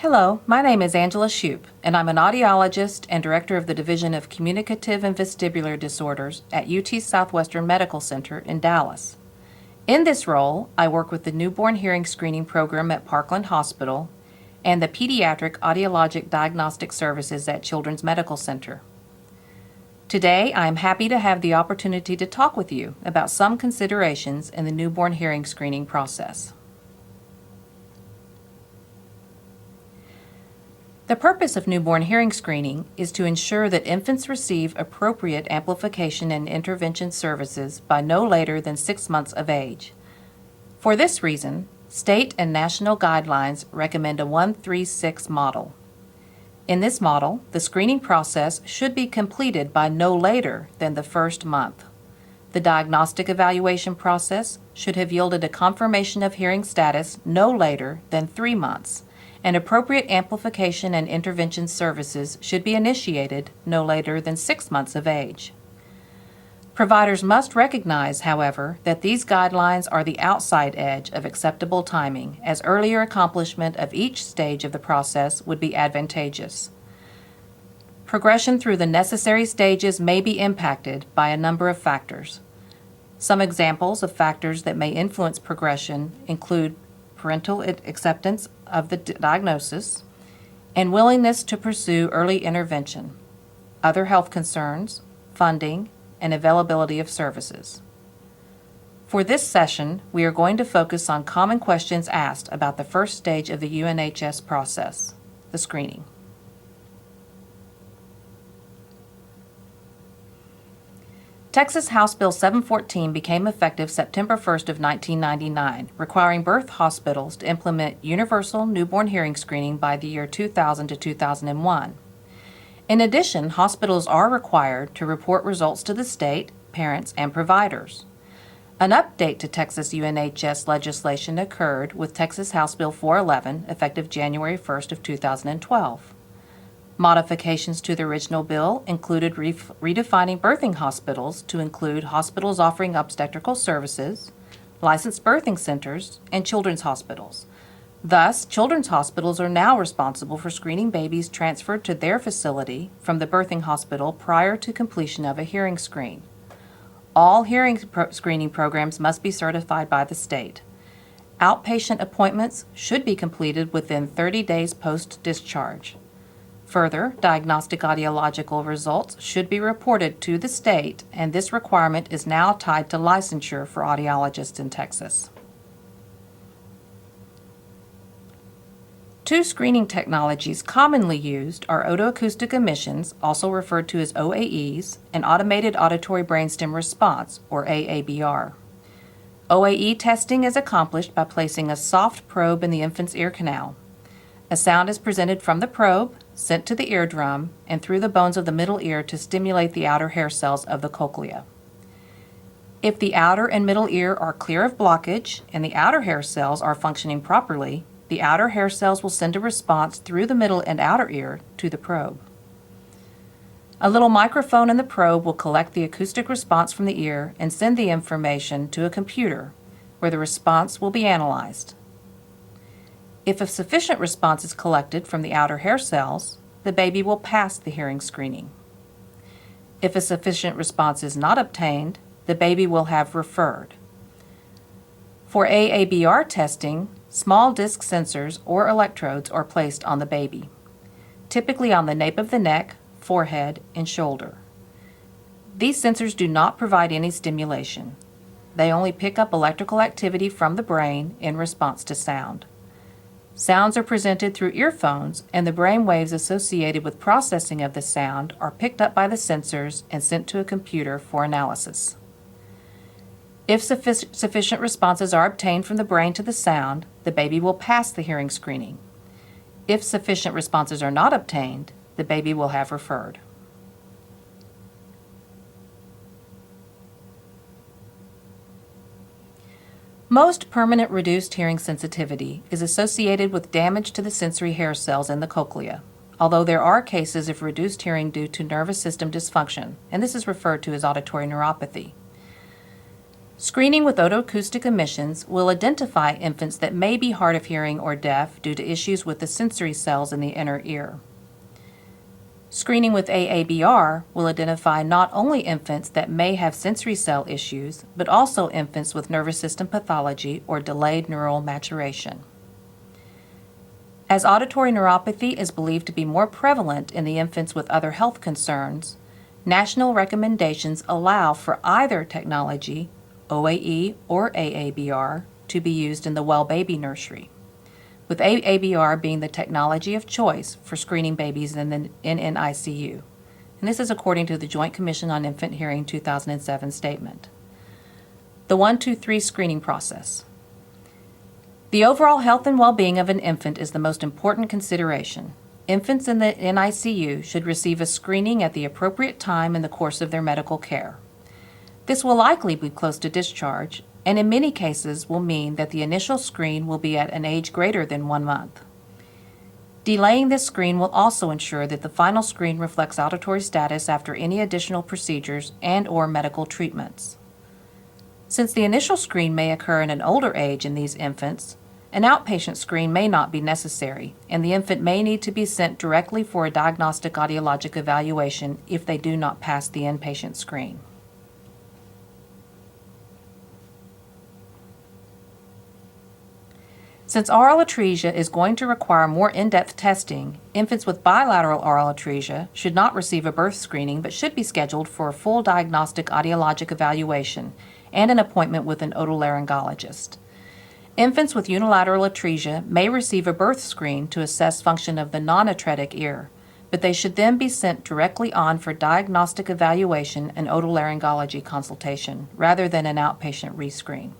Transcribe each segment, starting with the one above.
Hello, my name is Angela Shoup, and I'm an audiologist and director of the Division of Communicative and Vestibular Disorders at UT Southwestern Medical Center in Dallas. In this role, I work with the Newborn Hearing Screening Program at Parkland Hospital and the Pediatric Audiologic Diagnostic Services at Children's Medical Center. Today, I am happy to have the opportunity to talk with you about some considerations in the newborn hearing screening process. The purpose of newborn hearing screening is to ensure that infants receive appropriate amplification and intervention services by no later than 6 months of age. For this reason, state and national guidelines recommend a 1-3-6 model. In this model, the screening process should be completed by no later than the first month. The diagnostic evaluation process should have yielded a confirmation of hearing status no later than 3 months, and appropriate amplification and intervention services should be initiated no later than 6 months of age. Providers must recognize, however, that these guidelines are the outside edge of acceptable timing, as earlier accomplishment of each stage of the process would be advantageous. Progression through the necessary stages may be impacted by a number of factors. Some examples of factors that may influence progression include parental acceptance of the diagnosis and willingness to pursue early intervention, other health concerns, funding, and availability of services. For this session, we are going to focus on common questions asked about the first stage of the UNHS process, the screening. Texas House Bill 714 became effective September 1st of 1999, requiring birth hospitals to implement universal newborn hearing screening by the year 2000 to 2001. In addition, hospitals are required to report results to the state, parents, and providers. An update to Texas UNHS legislation occurred with Texas House Bill 411, effective January 1st of 2012. Modifications to the original bill included redefining birthing hospitals to include hospitals offering obstetrical services, licensed birthing centers, and children's hospitals. Thus, children's hospitals are now responsible for screening babies transferred to their facility from the birthing hospital prior to completion of a hearing screen. All hearing screening programs must be certified by the state. Outpatient appointments should be completed within 30 days post-discharge. Further, diagnostic audiological results should be reported to the state, and this requirement is now tied to licensure for audiologists in Texas. Two screening technologies commonly used are otoacoustic emissions, also referred to as OAEs, and automated auditory brainstem response, or AABR. OAE testing is accomplished by placing a soft probe in the infant's ear canal. A sound is presented from the probe, sent to the eardrum, and through the bones of the middle ear to stimulate the outer hair cells of the cochlea. If the outer and middle ear are clear of blockage and the outer hair cells are functioning properly, the outer hair cells will send a response through the middle and outer ear to the probe. A little microphone in the probe will collect the acoustic response from the ear and send the information to a computer, where the response will be analyzed. If a sufficient response is collected from the outer hair cells, the baby will pass the hearing screening. If a sufficient response is not obtained, the baby will have referred. For AABR testing, small disc sensors or electrodes are placed on the baby, typically on the nape of the neck, forehead, and shoulder. These sensors do not provide any stimulation. They only pick up electrical activity from the brain in response to sound. Sounds are presented through earphones, and the brain waves associated with processing of the sound are picked up by the sensors and sent to a computer for analysis. If sufficient responses are obtained from the brain to the sound, the baby will pass the hearing screening. If sufficient responses are not obtained, the baby will have referred. Most permanent reduced hearing sensitivity is associated with damage to the sensory hair cells in the cochlea, although there are cases of reduced hearing due to nervous system dysfunction, and this is referred to as auditory neuropathy. Screening with otoacoustic emissions will identify infants that may be hard of hearing or deaf due to issues with the sensory cells in the inner ear. Screening with AABR will identify not only infants that may have sensory cell issues, but also infants with nervous system pathology or delayed neural maturation. As auditory neuropathy is believed to be more prevalent in the infants with other health concerns, national recommendations allow for either technology, OAE or AABR, to be used in the well baby nursery, with AABR being the technology of choice for screening babies in NICU. And this is according to the Joint Commission on Infant Hearing 2007 statement. The 1-2-3 screening process. The overall health and well-being of an infant is the most important consideration. Infants in the NICU should receive a screening at the appropriate time in the course of their medical care. This will likely be close to discharge, and in many cases will mean that the initial screen will be at an age greater than 1 month. Delaying this screen will also ensure that the final screen reflects auditory status after any additional procedures and/or medical treatments. Since the initial screen may occur in an older age in these infants, an outpatient screen may not be necessary, and the infant may need to be sent directly for a diagnostic audiologic evaluation if they do not pass the inpatient screen. Since oral atresia is going to require more in-depth testing, infants with bilateral oral atresia should not receive a birth screening but should be scheduled for a full diagnostic audiologic evaluation and an appointment with an otolaryngologist. Infants with unilateral atresia may receive a birth screen to assess function of the non-atretic ear, but they should then be sent directly on for diagnostic evaluation and otolaryngology consultation rather than an outpatient rescreen.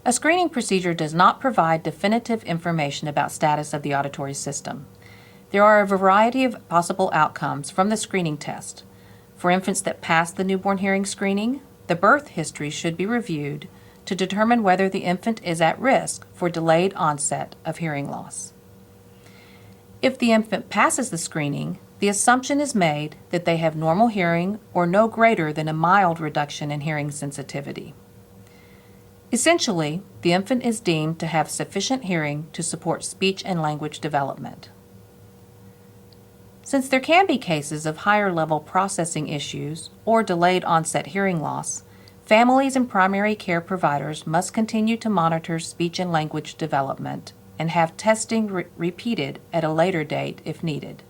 A screening procedure does not provide definitive information about status of the auditory system. There are a variety of possible outcomes from the screening test. For infants that pass the newborn hearing screening, the birth history should be reviewed to determine whether the infant is at risk for delayed onset of hearing loss. If the infant passes the screening, the assumption is made that they have normal hearing or no greater than a mild reduction in hearing sensitivity. Essentially, the infant is deemed to have sufficient hearing to support speech and language development. Since there can be cases of higher-level processing issues or delayed onset hearing loss, families and primary care providers must continue to monitor speech and language development and have testing repeated at a later date if needed.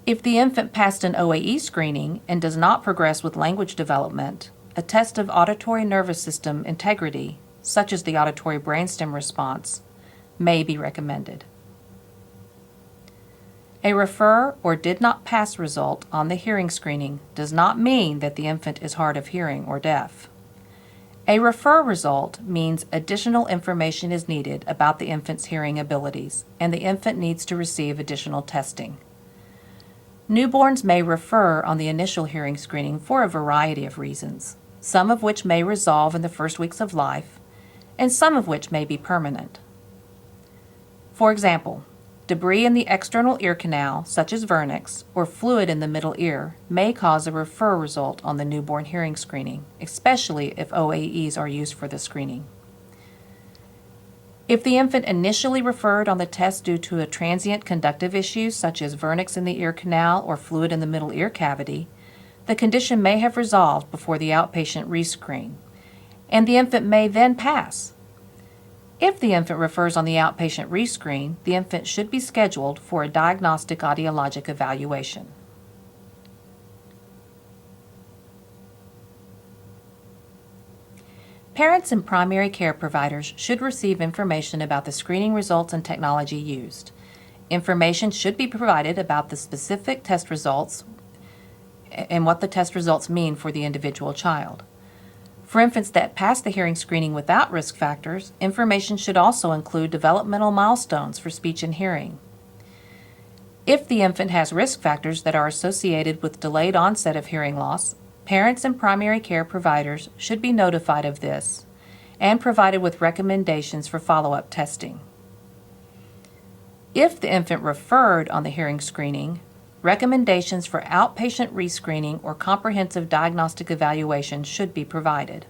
If the infant passed an OAE screening and does not progress with language development, a test of auditory nervous system integrity, such as the auditory brainstem response, may be recommended. A refer or did not pass result on the hearing screening does not mean that the infant is hard of hearing or deaf. A refer result means additional information is needed about the infant's hearing abilities, and the infant needs to receive additional testing. Newborns may refer on the initial hearing screening for a variety of reasons, some of which may resolve in the first weeks of life, and some of which may be permanent. For example, debris in the external ear canal, such as vernix, or fluid in the middle ear, may cause a refer result on the newborn hearing screening, especially if OAEs are used for the screening. If the infant initially referred on the test due to a transient conductive issue, such as vernix in the ear canal or fluid in the middle ear cavity, the condition may have resolved before the outpatient rescreen, and the infant may then pass. If the infant refers on the outpatient rescreen, the infant should be scheduled for a diagnostic audiologic evaluation. Parents and primary care providers should receive information about the screening results and technology used. Information should be provided about the specific test results and what the test results mean for the individual child. For infants that pass the hearing screening without risk factors, information should also include developmental milestones for speech and hearing. If the infant has risk factors that are associated with delayed onset of hearing loss, parents and primary care providers should be notified of this and provided with recommendations for follow-up testing. If the infant referred on the hearing screening, recommendations for outpatient rescreening or comprehensive diagnostic evaluation should be provided.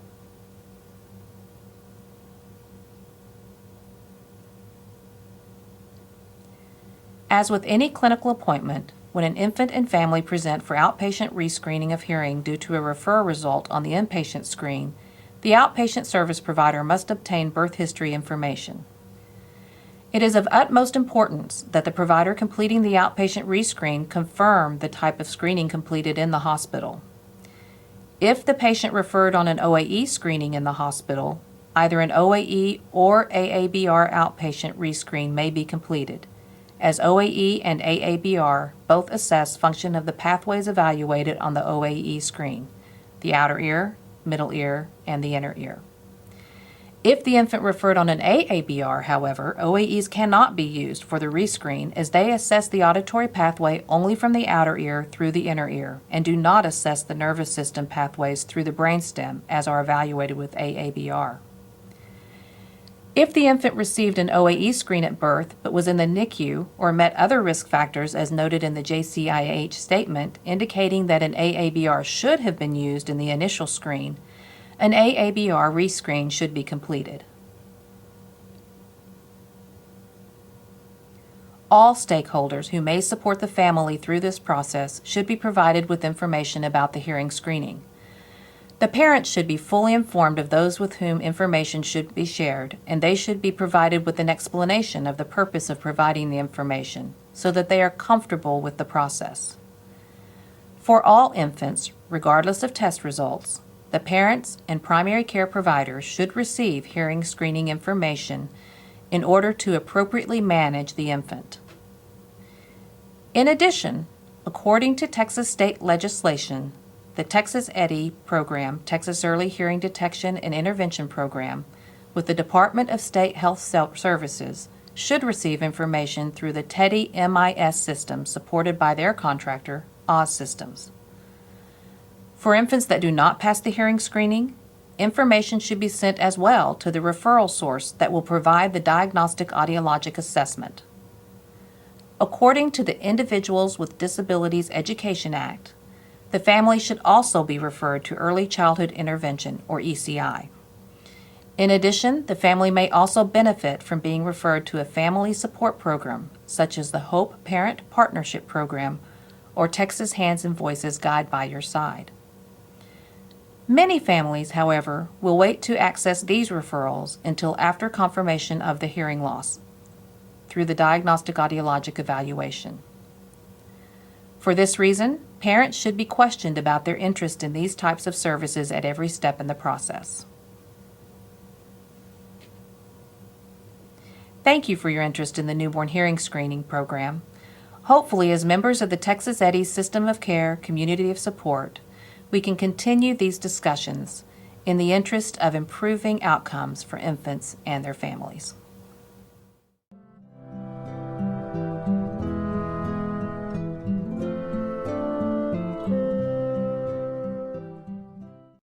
As with any clinical appointment, when an infant and family present for outpatient rescreening of hearing due to a referral result on the inpatient screen, the outpatient service provider must obtain birth history information. It is of utmost importance that the provider completing the outpatient rescreen confirm the type of screening completed in the hospital. If the patient referred on an OAE screening in the hospital, either an OAE or AABR outpatient rescreen may be completed, as OAE and AABR both assess function of the pathways evaluated on the OAE screen, the outer ear, middle ear, and the inner ear. If the infant referred on an AABR, however, OAEs cannot be used for the rescreen as they assess the auditory pathway only from the outer ear through the inner ear and do not assess the nervous system pathways through the brainstem as are evaluated with AABR. If the infant received an OAE screen at birth but was in the NICU or met other risk factors as noted in the JCIH statement indicating that an AABR should have been used in the initial screen, an AABR rescreen should be completed. All stakeholders who may support the family through this process should be provided with information about the hearing screening. The parents should be fully informed of those with whom information should be shared, and they should be provided with an explanation of the purpose of providing the information so that they are comfortable with the process. For all infants, regardless of test results, the parents and primary care providers should receive hearing screening information in order to appropriately manage the infant. In addition, according to Texas state legislation, the TXEHDI program, Texas Early Hearing Detection and Intervention Program, with the Department of State Health Services, should receive information through the TXEHDI MIS system supported by their contractor, Oz Systems. For infants that do not pass the hearing screening, information should be sent as well to the referral source that will provide the diagnostic audiologic assessment. According to the Individuals with Disabilities Education Act, the family should also be referred to Early Childhood Intervention, or ECI. In addition, the family may also benefit from being referred to a family support program, such as the Hope Parent Partnership Program or Texas Hands and Voices Guide by Your Side. Many families, however, will wait to access these referrals until after confirmation of the hearing loss through the diagnostic audiologic evaluation. For this reason, parents should be questioned about their interest in these types of services at every step in the process. Thank you for your interest in the newborn hearing screening program. Hopefully, as members of the TXEHDI System of Care Community of Support, we can continue these discussions in the interest of improving outcomes for infants and their families.